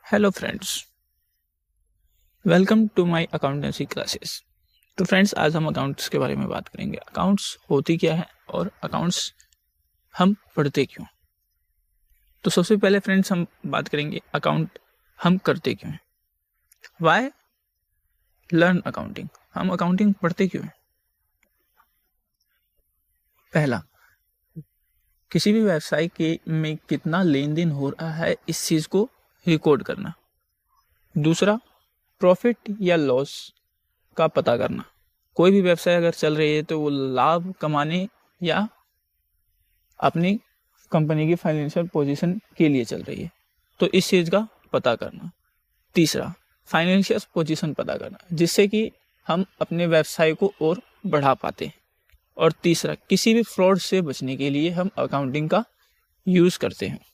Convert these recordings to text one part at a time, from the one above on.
Hello friends, welcome to my accountancy classes. तो friends, आज हम अकाउंट्स के बारे में बात करेंगे। अकाउंट्स होती क्या है और अकाउंट्स हम पढ़ते क्यों। तो सबसे पहले फ्रेंड्स हम बात करेंगे अकाउंट हम करते क्यों हैं। वाई लर्न अकाउंटिंग, हम अकाउंटिंग पढ़ते क्यों हैं। पहला, किसी भी व्यवसाय के में कितना लेन देन हो रहा है इस चीज को रिकॉर्ड करना। दूसरा, प्रॉफिट या लॉस का पता करना। कोई भी व्यवसाय अगर चल रही है तो वो लाभ कमाने या अपनी कंपनी की फाइनेंशियल पोजीशन के लिए चल रही है, तो इस चीज का पता करना। तीसरा, फाइनेंशियल पोजीशन पता करना, जिससे कि हम अपने व्यवसाय को और बढ़ा पाते हैं। और तीसरा, किसी भी फ्रॉड से बचने के लिए हम अकाउंटिंग का यूज करते हैं।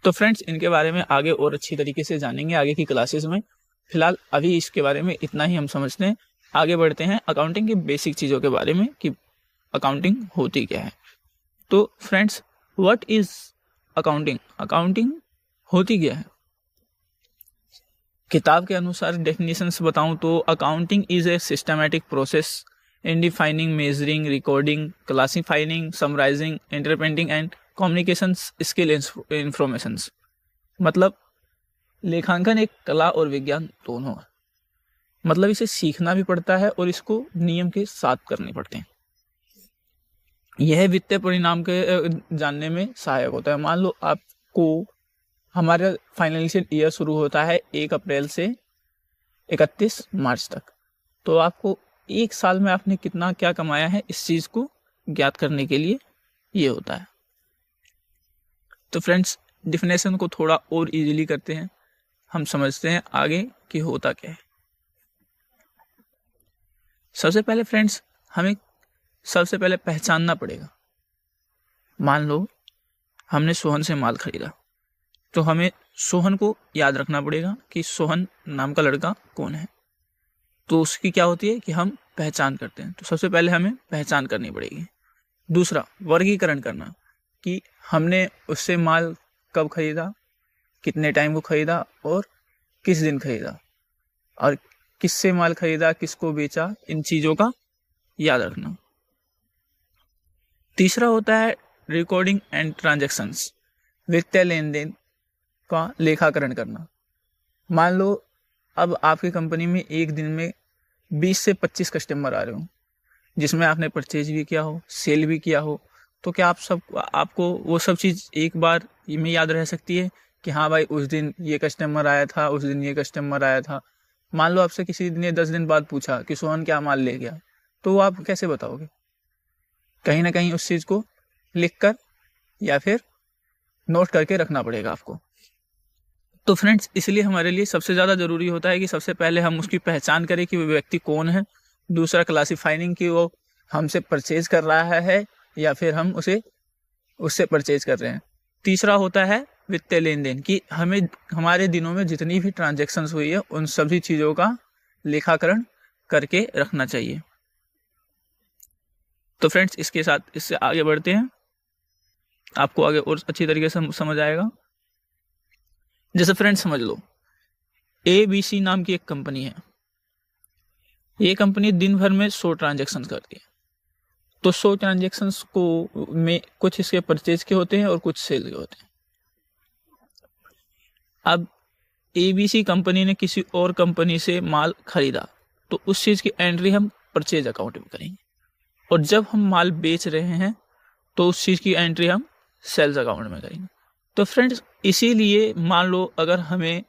तो फ्रेंड्स, इनके बारे में आगे और अच्छी तरीके से जानेंगे आगे की क्लासेस में। फिलहाल अभी इसके बारे में इतना ही हम समझते हैं। आगे बढ़ते हैं अकाउंटिंग की बेसिक चीज़ों के बारे में कि अकाउंटिंग होती क्या है। तो friends, what is accounting, accounting होती क्या है। किताब के अनुसार डेफिनेशंस बताऊं तो accounting is a systematic process in defining, measuring, recording, classifying, summarising, interpreting and communication skill informations. मतलब लेखांकन एक कला और विज्ञान दोनों है। मतलब इसे सीखना भी पड़ता है और इसको नियम के साथ करने पड़ते हैं। यह वित्तीय परिणाम के जानने में सहायक होता है। मान लो आपको, हमारा फाइनेंशियल ईयर शुरू होता है 1 अप्रैल से 31 मार्च तक, तो आपको एक साल में आपने कितना क्या कमाया है इस चीज को ज्ञात करने के लिए ये होता है। तो फ्रेंड्स, डिफिनेशन को थोड़ा और इजीली करते हैं, हम समझते हैं आगे कि होता क्या है। सबसे पहले फ्रेंड्स, हमें सबसे पहले पहचानना पड़ेगा। मान लो हमने सोहन से माल खरीदा, तो हमें सोहन को याद रखना पड़ेगा कि सोहन नाम का लड़का कौन है। तो उसकी क्या होती है कि हम पहचान करते हैं। तो सबसे पहले हमें पहचान करनी पड़ेगी। दूसरा, वर्गीकरण करना कि हमने उससे माल कब खरीदा, कितने टाइम को खरीदा और किस दिन खरीदा, और किससे माल खरीदा, किसको बेचा, इन चीजों का याद रखना। तीसरा होता है रिकॉर्डिंग एंड ट्रांजैक्शंस, वित्तीय लेन देन का लेखाकरण करना। मान लो अब आपकी कंपनी में एक दिन में 20 से 25 कस्टमर आ रहे हो, जिसमें आपने परचेज भी किया हो, सेल भी किया हो, तो क्या आपको वो सब चीज एक बार में याद रह सकती है कि हाँ भाई उस दिन ये कस्टमर आया था, उस दिन ये कस्टमर आया था। मान लो आपसे किसी ने 10 दिन बाद पूछा कि सोहन क्या माल ले गया, तो वो आप कैसे बताओगे। कहीं ना कहीं उस चीज को लिख कर या फिर नोट करके रखना पड़ेगा आपको। तो फ्रेंड्स, इसलिए हमारे लिए सबसे ज़्यादा ज़रूरी होता है कि सबसे पहले हम उसकी पहचान करें कि वो व्यक्ति कौन है। दूसरा, क्लासिफाइंग कि वो हमसे परचेज कर रहा है या फिर हम उससे परचेज कर रहे हैं। तीसरा होता है वित्तीय लेन देन कि हमें हमारे दिनों में जितनी भी ट्रांजैक्शंस हुई है उन सभी चीज़ों का लेखाकरण करके रखना चाहिए। तो फ्रेंड्स, इसके साथ इससे आगे बढ़ते हैं, आपको आगे और अच्छी तरीके से समझ आएगा। जैसे फ्रेंड्स समझ लो, ABC नाम की एक कंपनी है। ये कंपनी दिन भर में 100 ट्रांजैक्शन करती है। तो 100 ट्रांजैक्शंस को में कुछ इसके परचेज के होते हैं और कुछ सेल के होते हैं। अब ABC कंपनी ने किसी और कंपनी से माल खरीदा, तो उस चीज की एंट्री हम परचेज अकाउंट में करेंगे, और जब हम माल बेच रहे हैं तो उस चीज की एंट्री हम सेल्स अकाउंट में करेंगे। तो फ्रेंड्स, इसीलिए मान लो अगर हमें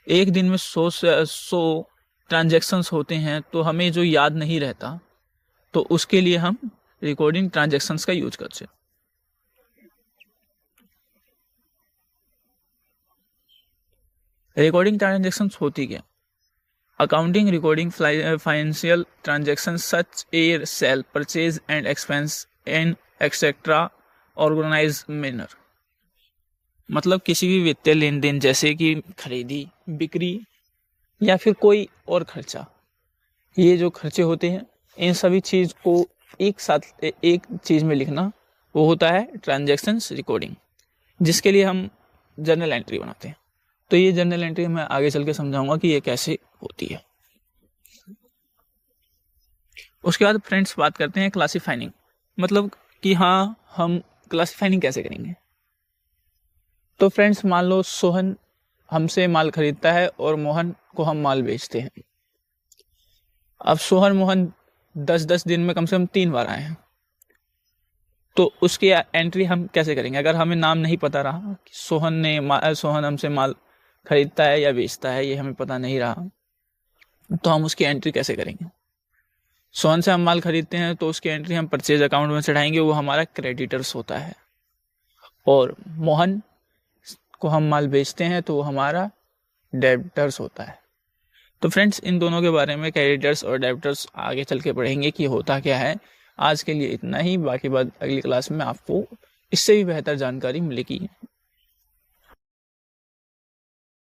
एक दिन में 100 ट्रांजैक्शंस होते हैं तो हमें जो याद नहीं रहता, तो उसके लिए हम रिकॉर्डिंग ट्रांजैक्शंस का यूज करते हैं। रिकॉर्डिंग ट्रांजैक्शंस होती क्या। Accounting recording financial transactions such a sale, purchase and expense and etcetera organise manner. मतलब किसी भी वित्तीय लेन देन जैसे कि खरीदी, बिक्री या फिर कोई और खर्चा, ये जो खर्चे होते हैं इन सभी चीज को एक साथ एक चीज में लिखना, वो होता है ट्रांजैक्शंस रिकॉर्डिंग, जिसके लिए हम जर्नल एंट्री बनाते हैं। तो ये जर्नल एंट्री मैं आगे चल के समझाऊंगा कि ये कैसे होती है। उसके बाद फ्रेंड्स बात करते हैं क्लासिफाइंग, मतलब कि हाँ हम क्लासिफाइंग कैसे करेंगे। तो फ्रेंड्स मान लो सोहन हमसे माल खरीदता है और मोहन को हम माल बेचते हैं। अब सोहन मोहन 10-10 दिन में कम से कम 3 बार आए हैं, तो उसकी एंट्री हम कैसे करेंगे। अगर हमें नाम नहीं पता रहा कि सोहन हमसे माल खरीदता है या बेचता है, ये हमें पता नहीं रहा, तो हम उसकी एंट्री कैसे करेंगे। सोहन से हम माल खरीदते हैं तो उसकी एंट्री हम परचेज अकाउंट में चढ़ाएंगे, वो हमारा क्रेडिटर्स होता है। और मोहन को हम माल बेचते हैं तो वो हमारा डेब्टर्स होता है। तो फ्रेंड्स इन दोनों के बारे में, क्रेडिटर्स और डेब्टर्स, आगे चल के पढ़ेंगे कि होता क्या है। आज के लिए इतना ही, बाकी बात अगली क्लास में आपको इससे भी बेहतर जानकारी मिलेगी।